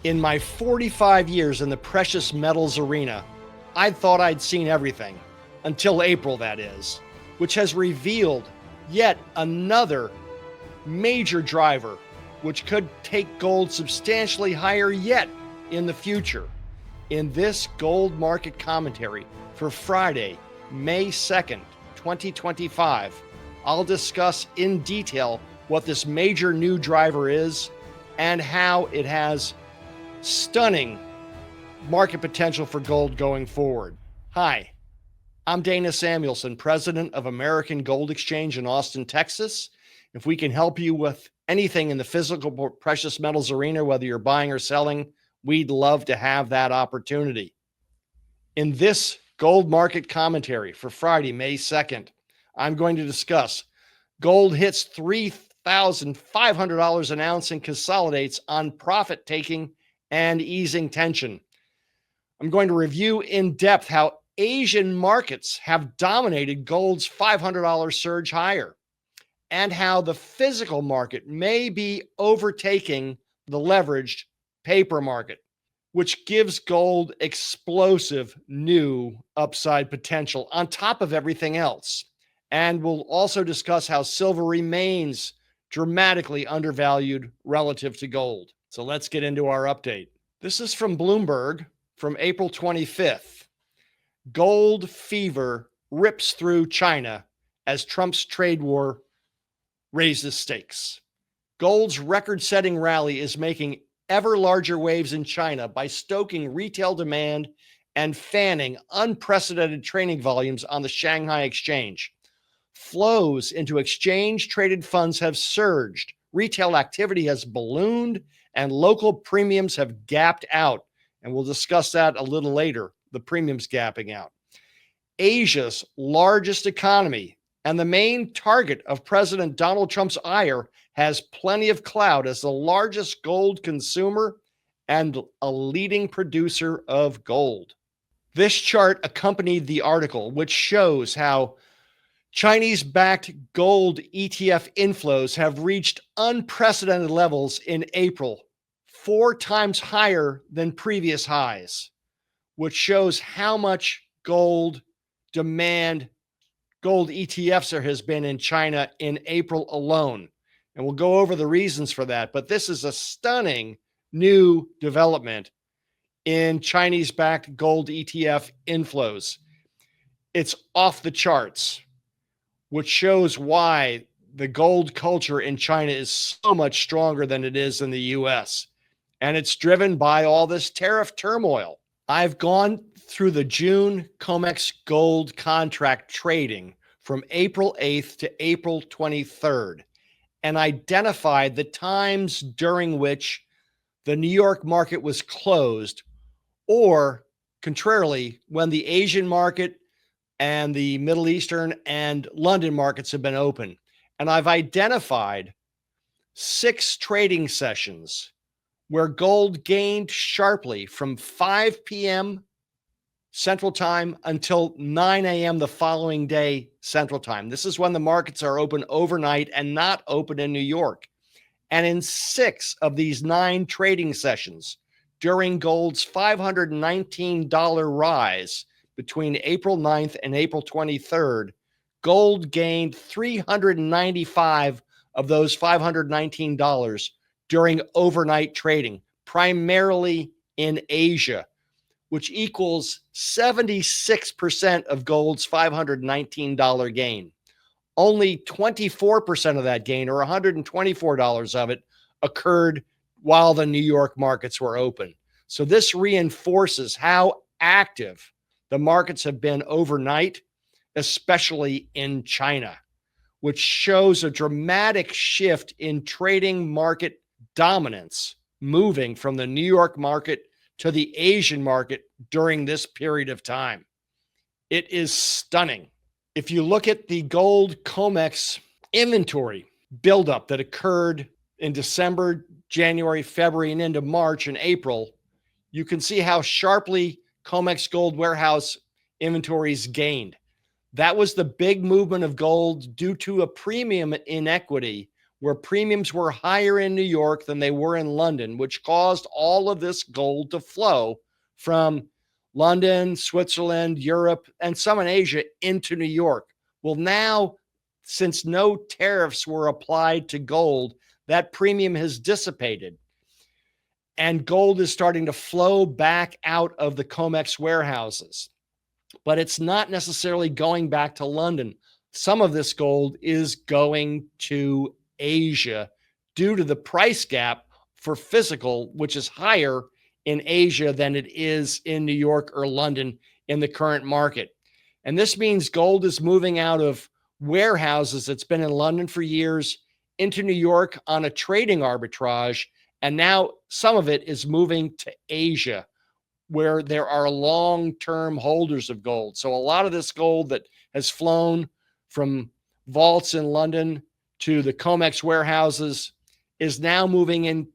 In my 45 years in the precious metals arena, I thought I'd seen everything, until April, that is, which has revealed yet another major driver which could take gold substantially higher yet in the future. In this gold market commentary for Friday, May 2nd, 2025, I'll discuss in detail what this major new driver is and how it has stunning market potential for gold going forward. Hi, I'm Dana Samuelson, president of American Gold Exchange in Austin, Texas. If we can help you with anything in the physical precious metals arena, whether you're buying or selling, we'd love to have that opportunity. In this gold market commentary for Friday, May 2nd, I'm going to discuss gold hits $3,500 an ounce and consolidates on profit taking and easing tension. I'm going to review in depth how Asian markets have dominated gold's $500 surge higher, and how the physical market may be overtaking the leveraged paper market, which gives gold explosive new upside potential on top of everything else. And we'll also discuss how silver remains dramatically undervalued relative to gold. So let's get into our update. This is from Bloomberg from April 25th. Gold fever rips through China as Trump's trade war raises stakes. Gold's record-setting rally is making ever larger waves in China by stoking retail demand and fanning unprecedented trading volumes on the Shanghai exchange. Flows into exchange-traded funds have surged, retail activity has ballooned, and local premiums have gapped out. And we'll discuss that a little later, the premiums gapping out. Asia's largest economy and the main target of President Donald Trump's ire has plenty of clout as the largest gold consumer and a leading producer of gold. This chart accompanied the article, which shows how Chinese-backed gold ETF inflows have reached unprecedented levels in April, 4 times higher than previous highs, which shows how much gold demand gold ETFs there has been in China in April alone. And we'll go over the reasons for that. But this is a stunning new development in Chinese-backed gold ETF inflows. It's off the charts, which shows why the gold culture in China is so much stronger than it is in the US. And it's driven by all this tariff turmoil. I've gone through the June Comex gold contract trading from April 8th to April 23rd and identified the times during which the New York market was closed, or contrarily, when the Asian market and the Middle Eastern and London markets have been open. And I've identified 6 trading sessions where gold gained sharply from 5 p.m. Central Time until 9 a.m. the following day Central Time. This is when the markets are open overnight and not open in New York. And in 6 of these 9 trading sessions during gold's $519 rise between April 9th and April 23rd, gold gained $395 of those $519 during overnight trading, primarily in Asia, which equals 76% of gold's $519 gain. Only 24% of that gain, or $124 of it, occurred while the New York markets were open. So this reinforces how active the markets have been overnight, especially in China, which shows a dramatic shift in trading market dominance, moving from the New York market to the Asian market during this period of time. It is stunning. If you look at the gold Comex inventory buildup that occurred in December, January, February, and into March and April, you can see how sharply Comex gold warehouse inventories gained. That was the big movement of gold due to a premium in equity where premiums were higher in New York than they were in London, which caused all of this gold to flow from London, Switzerland, Europe, and some in Asia into New York. Well, now, since no tariffs were applied to gold, that premium has dissipated. And gold is starting to flow back out of the Comex warehouses. But it's not necessarily going back to London. Some of this gold is going to Asia due to the price gap for physical, which is higher in Asia than it is in New York or London in the current market. And this means gold is moving out of warehouses that's been in London for years into New York on a trading arbitrage. And now some of it is moving to Asia, where there are long-term holders of gold. So a lot of this gold that has flown from vaults in London to the Comex warehouses is now moving into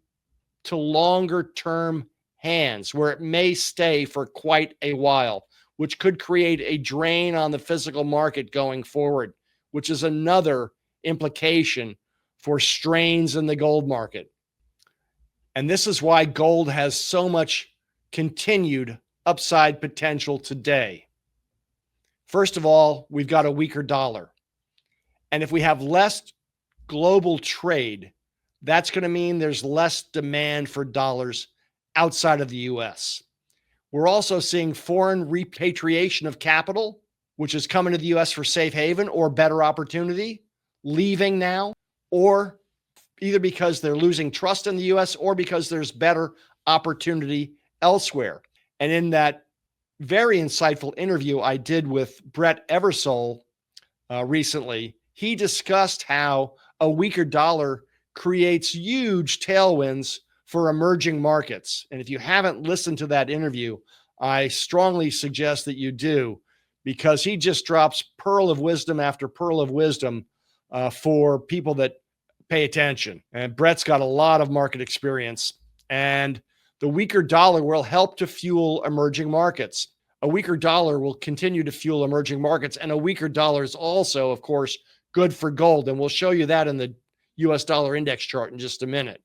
longer-term hands where it may stay for quite a while, which could create a drain on the physical market going forward, which is another implication for strains in the gold market. And this is why gold has so much continued upside potential today. First of all, we've got a weaker dollar. And if we have less global trade, that's going to mean there's less demand for dollars outside of the US. We're also seeing foreign repatriation of capital, which is coming to the US for safe haven or better opportunity, leaving now, or either because they're losing trust in the US or because there's better opportunity elsewhere. And in that very insightful interview I did with Brett Eversole recently, he discussed how a weaker dollar creates huge tailwinds for emerging markets. And if you haven't listened to that interview, I strongly suggest that you do, because he just drops pearl of wisdom after pearl of wisdom for people that pay attention. And Brett's got a lot of market experience, and the weaker dollar will help to fuel emerging markets. A weaker dollar will continue to fuel emerging markets, and a weaker dollar is also, of course, good for gold. And we'll show you that in the US dollar index chart in just a minute.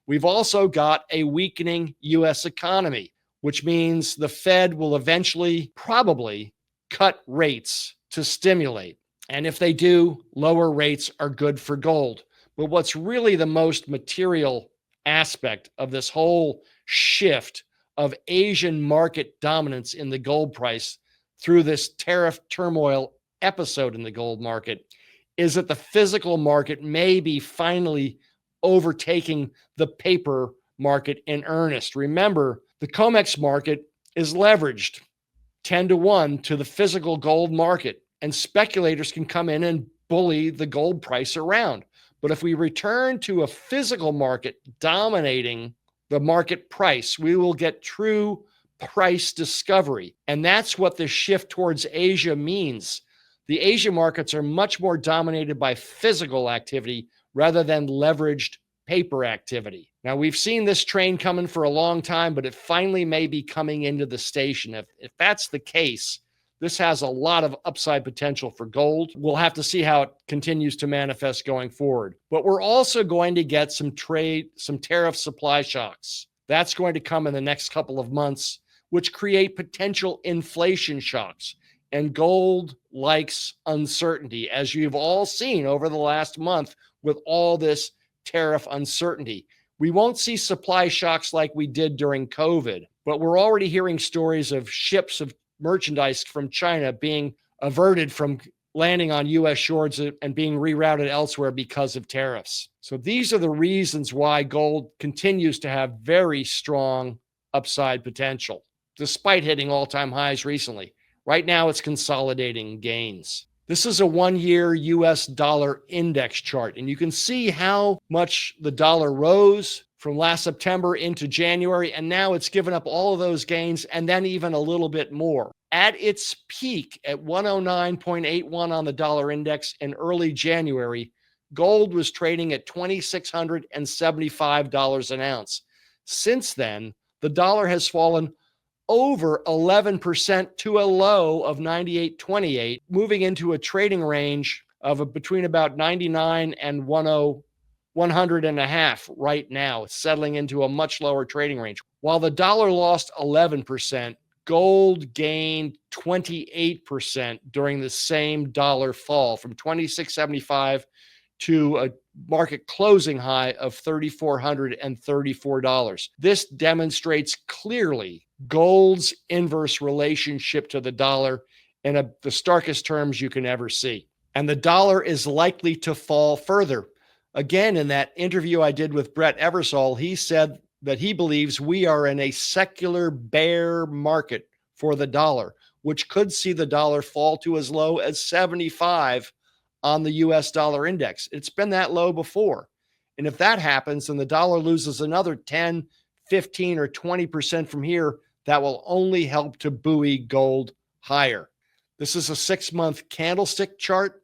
We've also got a weakening US economy, which means the Fed will eventually probably cut rates to stimulate. And if they do, lower rates are good for gold. But what's really the most material aspect of this whole shift of Asian market dominance in the gold price through this tariff turmoil episode in the gold market is that the physical market may be finally overtaking the paper market in earnest. Remember, the Comex market is leveraged 10-1 to the physical gold market, and speculators can come in and bully the gold price around. But if we return to a physical market dominating the market price, we will get true price discovery. And that's what the shift towards Asia means. The Asia markets are much more dominated by physical activity rather than leveraged paper activity. Now, we've seen this train coming for a long time, but it finally may be coming into the station. If that's the case, this has a lot of upside potential for gold. We'll have to see how it continues to manifest going forward. But we're also going to get some tariff supply shocks. That's going to come in the next couple of months, which create potential inflation shocks. And gold likes uncertainty, as you've all seen over the last month with all this tariff uncertainty. We won't see supply shocks like we did during COVID, but we're already hearing stories of ships of merchandise from China being averted from landing on U.S. shores and being rerouted elsewhere because of tariffs. So these are the reasons why gold continues to have very strong upside potential, despite hitting all-time highs recently. Right now, it's consolidating gains. This is a one-year U.S. dollar index chart, and you can see how much the dollar rose from last September into January, and now it's given up all of those gains and then even a little bit more. At its peak at 109.81 on the dollar index in early January, gold was trading at $2,675 an ounce. Since then, the dollar has fallen over 11% to a low of 98.28, moving into a trading range of between about 99 and 101 100.5 right now. It's settling into a much lower trading range. While the dollar lost 11%, gold gained 28% during the same dollar fall from 26.75 to a market closing high of $3,434. This demonstrates clearly gold's inverse relationship to the dollar in the starkest terms you can ever see. And the dollar is likely to fall further. Again, in that interview I did with Brett Eversole, he said that he believes we are in a secular bear market for the dollar, which could see the dollar fall to as low as 75 on the US dollar index. It's been that low before. And if that happens and the dollar loses another 10, 15, or 20% from here, that will only help to buoy gold higher. This is a 6-month candlestick chart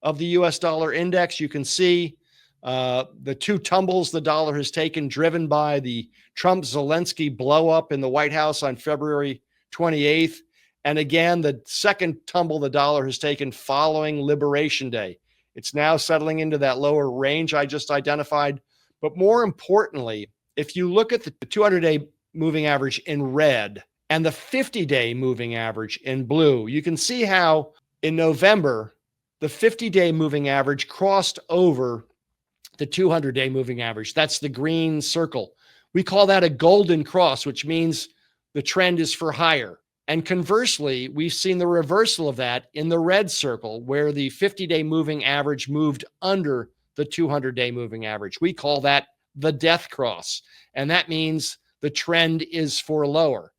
of the US dollar index. You can see the two tumbles the dollar has taken, driven by the Trump-Zelensky blow up in the White House on February 28th. And again, the second tumble the dollar has taken following Liberation Day. It's now settling into that lower range I just identified. But more importantly, if you look at the 200-day moving average in red and the 50-day moving average in blue, you can see how in November, the 50-day moving average crossed over the 200-day moving average. That's the green circle. We call that a golden cross, which means the trend is for higher. And conversely, we've seen the reversal of that in the red circle, where the 50-day moving average moved under the 200-day moving average. We call that the death cross. And that means the trend is for lower.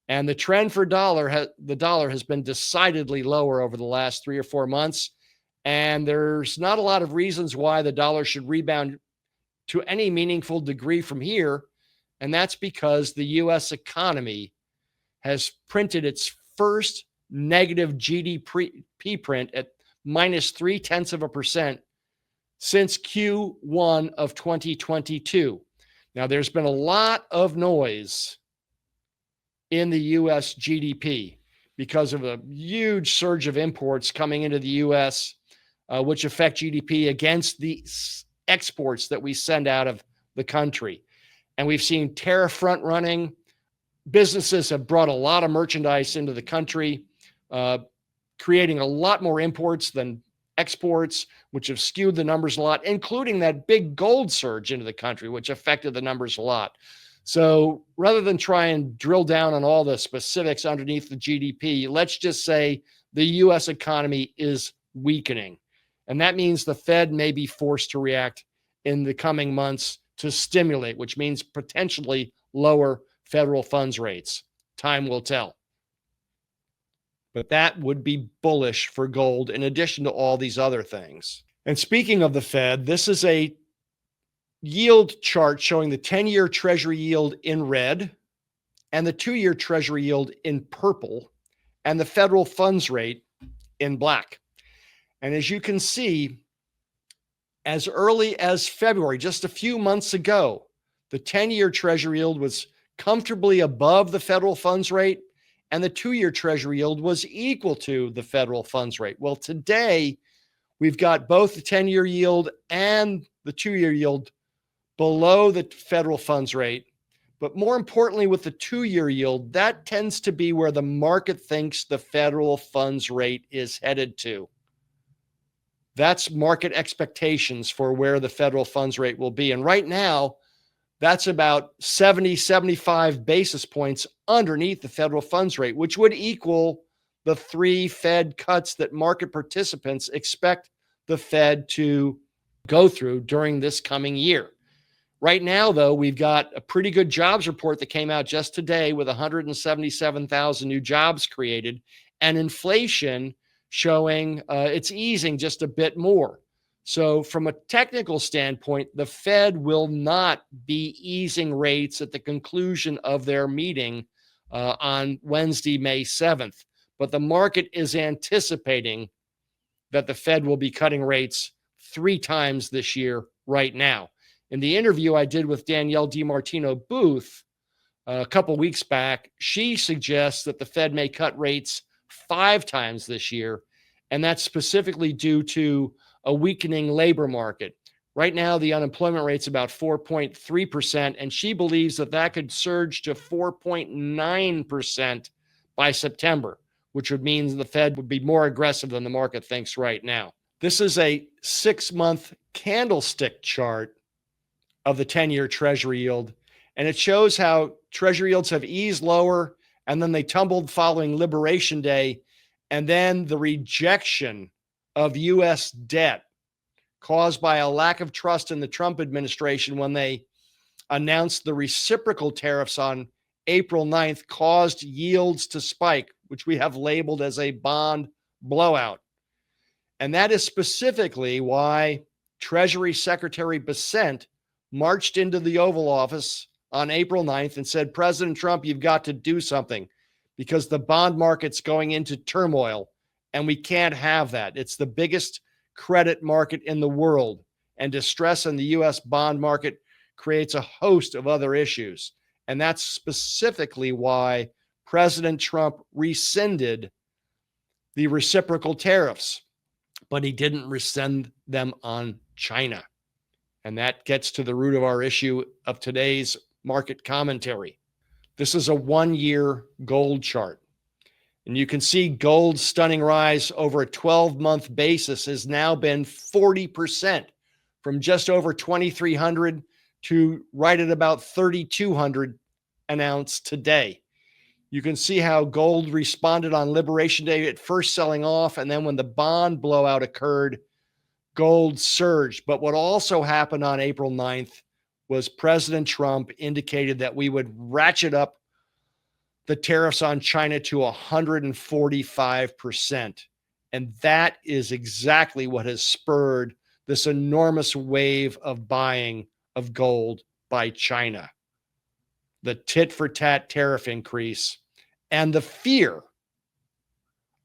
And the trend for the dollar has been decidedly lower over the last 3 or 4 months. And there's not a lot of reasons why the dollar should rebound to any meaningful degree from here. And that's because the US economy has printed its first negative GDP print at minus 0.3% since Q1 of 2022. Now, there's been a lot of noise in the US GDP because of a huge surge of imports coming into the US, which affect GDP against the exports that we send out of the country. And we've seen tariff front running. Businesses have brought a lot of merchandise into the country, creating a lot more imports than exports, which have skewed the numbers a lot, including that big gold surge into the country, which affected the numbers a lot. So rather than try and drill down on all the specifics underneath the GDP, let's just say the US economy is weakening. And that means the Fed may be forced to react in the coming months to stimulate, which means potentially lower federal funds rates. Time will tell. But that would be bullish for gold in addition to all these other things. And speaking of the Fed, this is a yield chart showing the 10-year Treasury yield in red and the 2-year Treasury yield in purple and the federal funds rate in black. And as you can see, as early as February, just a few months ago, the 10-year Treasury yield was comfortably above the federal funds rate, and the 2-year Treasury yield was equal to the federal funds rate. Well, today, we've got both the 10-year yield and the 2-year yield below the federal funds rate. But more importantly, with the 2-year yield, that tends to be where the market thinks the federal funds rate is headed to. That's market expectations for where the federal funds rate will be. And right now, that's about 70, 75 basis points underneath the federal funds rate, which would equal the 3 Fed cuts that market participants expect the Fed to go through during this coming year. Right now, though, we've got a pretty good jobs report that came out just today with 177,000 new jobs created, and inflation showing it's easing just a bit more. So from a technical standpoint, the Fed will not be easing rates at the conclusion of their meeting on Wednesday, May 7th. But the market is anticipating that the Fed will be cutting rates 3 times this year right now. In the interview I did with Danielle DiMartino Booth a couple weeks back, she suggests that the Fed may cut rates 5 times this year, and that's specifically due to a weakening labor market. Right now, the unemployment rate's about 4.3%, and she believes that that could surge to 4.9% by September, which would mean the Fed would be more aggressive than the market thinks right now. This is a 6-month candlestick chart of the 10-year Treasury yield, and it shows how Treasury yields have eased lower, and then they tumbled following Liberation Day, and then the rejection of U.S. debt caused by a lack of trust in the Trump administration when they announced the reciprocal tariffs on April 9th caused yields to spike, which we have labeled as a bond blowout. And that is specifically why Treasury Secretary Bessent marched into the Oval Office on April 9th and said, President Trump, you've got to do something because the bond market's going into turmoil and we can't have that. It's the biggest credit market in the world, and distress in the U.S. bond market creates a host of other issues. And that's specifically why President Trump rescinded the reciprocal tariffs, but he didn't rescind them on China. And that gets to the root of our issue of today's market commentary. This is a 1-year gold chart. And you can see gold's stunning rise over a 12-month basis has now been 40%, from just over 2,300 to right at about 3,200 an ounce today. You can see how gold responded on Liberation Day at first selling off, and then when the bond blowout occurred, gold surged. But what also happened on April 9th was President Trump indicated that we would ratchet up the tariffs on China to 145%. And that is exactly what has spurred this enormous wave of buying of gold by China. The tit-for-tat tariff increase and the fear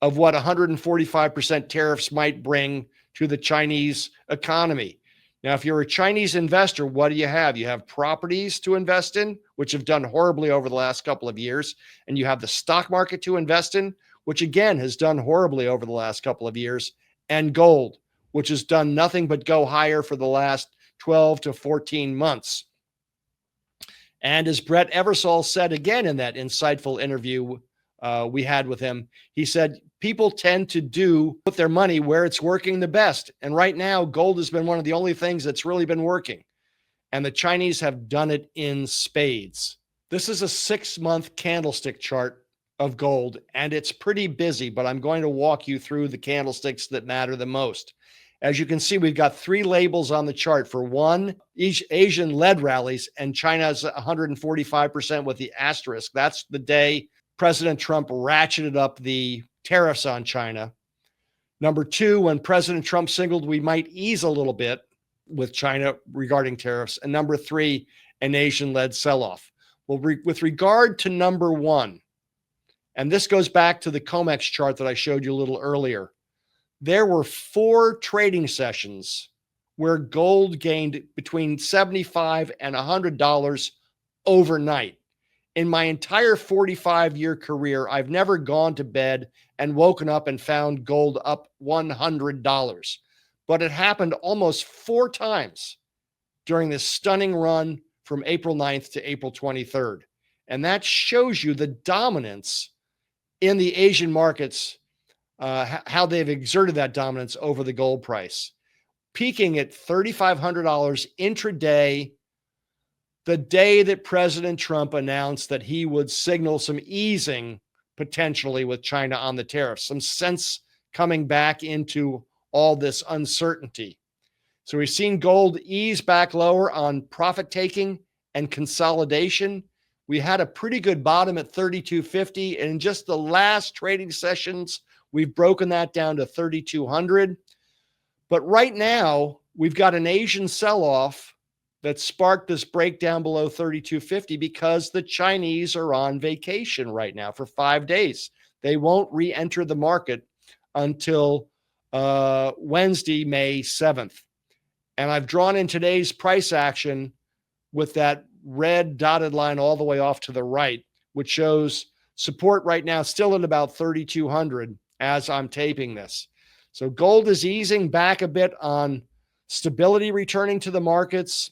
of what 145% tariffs might bring to the Chinese economy. Now, if you're a Chinese investor, what do you have? You have properties to invest in, which have done horribly over the last couple of years. And you have the stock market to invest in, which again has done horribly over the last couple of years. And gold, which has done nothing but go higher for the last 12 to 14 months. And as Brett Eversole said again in that insightful interview we had with him, he said, people tend to put their money where it's working the best. And right now, gold has been one of the only things that's really been working. And the Chinese have done it in spades. This is a 6-month candlestick chart of gold, and it's pretty busy, but I'm going to walk you through the candlesticks that matter the most. As you can see, we've got 3 labels on the chart. For one, each Asian-led rallies, and China's 145% with the asterisk. That's the day President Trump ratcheted up the tariffs on China. Number 2, when President Trump signaled we might ease a little bit with China regarding tariffs. And number 3, an Asian-led sell-off. Well, with regard to number 1, and this goes back to the Comex chart that I showed you a little earlier, there were 4 trading sessions where gold gained between $75 and $100 overnight. In my entire 45-year career, I've never gone to bed and woken up and found gold up $100. But it happened almost 4 times during this stunning run from April 9th to April 23rd. And that shows you the dominance in the Asian markets, how they've exerted that dominance over the gold price, peaking at $3,500 intraday the day that President Trump announced that he would signal some easing potentially with China on the tariffs, some sense coming back into all this uncertainty. So we've seen gold ease back lower on profit taking and consolidation. We had a pretty good bottom at 3250, and in just the last trading sessions, we've broken that down to 3200. But right now, we've got an Asian sell-off that sparked this breakdown below 3250 because the Chinese are on vacation right now for 5 days. They won't re-enter the market until Wednesday, May 7th. And I've drawn in today's price action with that red dotted line all the way off to the right, which shows support right now still at about 3,200 as I'm taping this. So gold is easing back a bit on stability returning to the markets.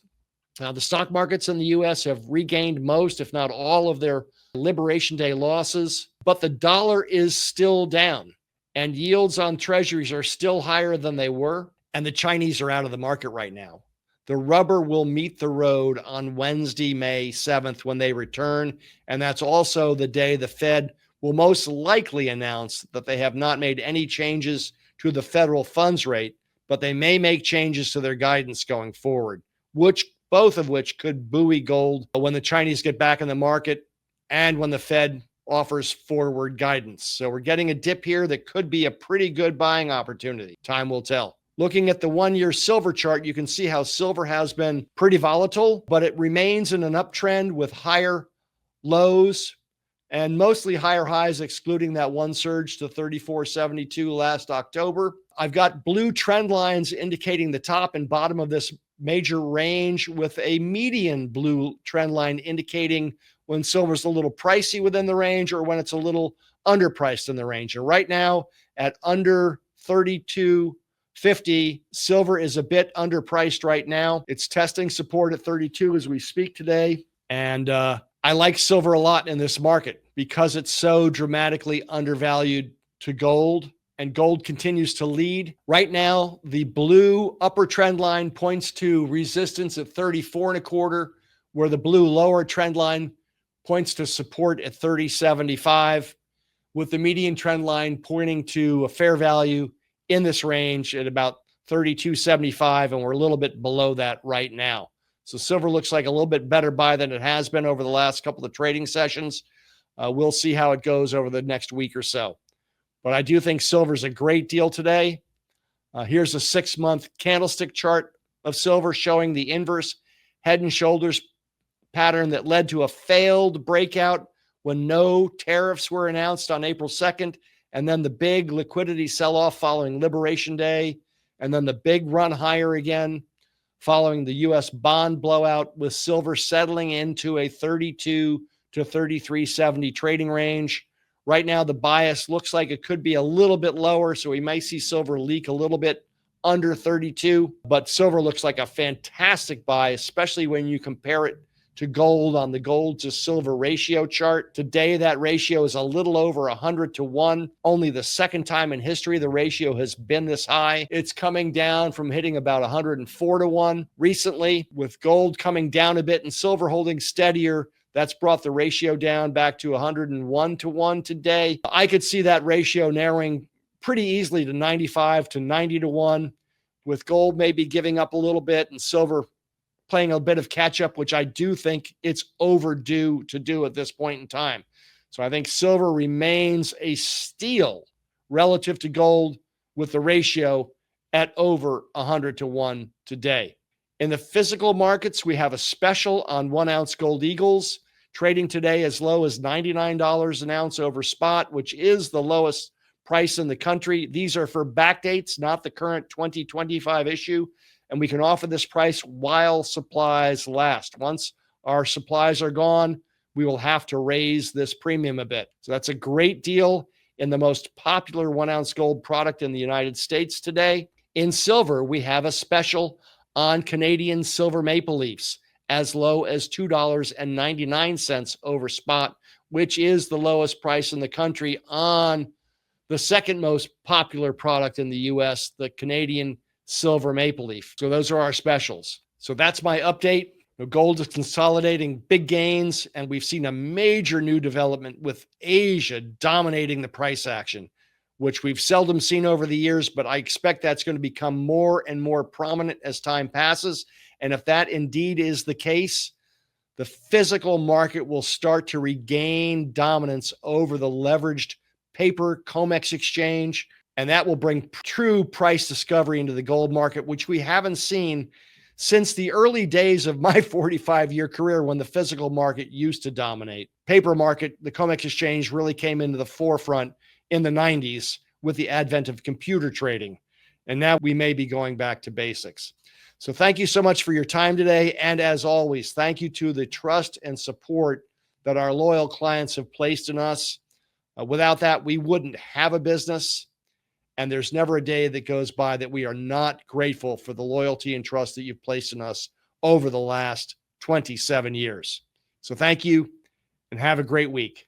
The stock markets in the US have regained most, if not all, of their Liberation Day losses, but the dollar is still down and yields on treasuries are still higher than they were. And the Chinese are out of the market right now. The rubber will meet the road on Wednesday, May 7th, when they return. And that's also the day the Fed will most likely announce that they have not made any changes to the federal funds rate, but they may make changes to their guidance going forward, both of which could buoy gold when the Chinese get back in the market and when the Fed offers forward guidance. So we're getting a dip here that could be a pretty good buying opportunity. Time will tell. Looking at the 1-year silver chart, you can see how silver has been pretty volatile, but it remains in an uptrend with higher lows and mostly higher highs, excluding that one surge to 34.72 last October. I've got blue trend lines indicating the top and bottom of this major range, with a median blue trend line indicating when silver's a little pricey within the range or when it's a little underpriced in the range. And right now at under 32.50, silver is a bit underpriced right now. It's testing support at 32 as we speak today. And I like silver a lot in this market because it's so dramatically undervalued to gold, and gold continues to lead. Right now, the blue upper trend line points to resistance at 34.25, where the blue lower trend line points to support at 30.75, with the median trend line pointing to a fair value in this range at about 32.75, and we're a little bit below that right now. So silver looks like a little bit better buy than it has been over the last couple of trading sessions. We'll see how it goes over the next week or so. But I do think silver is a great deal today. Here's a 6-month candlestick chart of silver showing the inverse head and shoulders pattern that led to a failed breakout when no tariffs were announced on April 2nd, and then the big liquidity sell-off following Liberation Day, and then the big run higher again following the U.S. bond blowout, with silver settling into a 32 to 33.70 trading range. Right now, the bias looks like it could be a little bit lower, so we may see silver leak a little bit under 32, but silver looks like a fantastic buy, especially when you compare it to gold on the gold to silver ratio chart. Today, that ratio is a little over 100 to 1. Only the second time in history the ratio has been this high. It's coming down from hitting about 104 to 1 recently, with gold coming down a bit and silver holding steadier. That's brought the ratio down back to 101 to 1 today. I could see that ratio narrowing pretty easily to 95 to 90 to 1, with gold maybe giving up a little bit and silver playing a bit of catch up, which I do think it's overdue to do at this point in time. So I think silver remains a steal relative to gold, with the ratio at over 100 to 1 today. In the physical markets, we have a special on 1 ounce gold eagles, trading today as low as $99 an ounce over spot, which is the lowest price in the country. These are for backdates, not the current 2025 issue. And we can offer this price while supplies last. Once our supplies are gone, we will have to raise this premium a bit. So that's a great deal in the most popular 1 ounce gold product in the United States today. In silver, we have a special on Canadian silver maple leafs, as low as $2.99 over spot, which is the lowest price in the country on the second most popular product in the U.S., the Canadian silver maple leaf. So those are our specials. So that's my update. Gold is consolidating big gains, and we've seen a major new development with Asia dominating the price action, which we've seldom seen over the years, but I expect that's going to become more and more prominent as time passes. And if that indeed is the case, the physical market will start to regain dominance over the leveraged paper Comex exchange, and that will bring true price discovery into the gold market, which we haven't seen since the early days of my 45-year career, when the physical market used to dominate. Paper market, the Comex exchange, really came into the forefront in the 90s with the advent of computer trading. And now we may be going back to basics. So thank you so much for your time today. And as always, thank you to the trust and support that our loyal clients have placed in us. Without that, we wouldn't have a business. And there's never a day that goes by that we are not grateful for the loyalty and trust that you've placed in us over the last 27 years. So thank you and have a great week.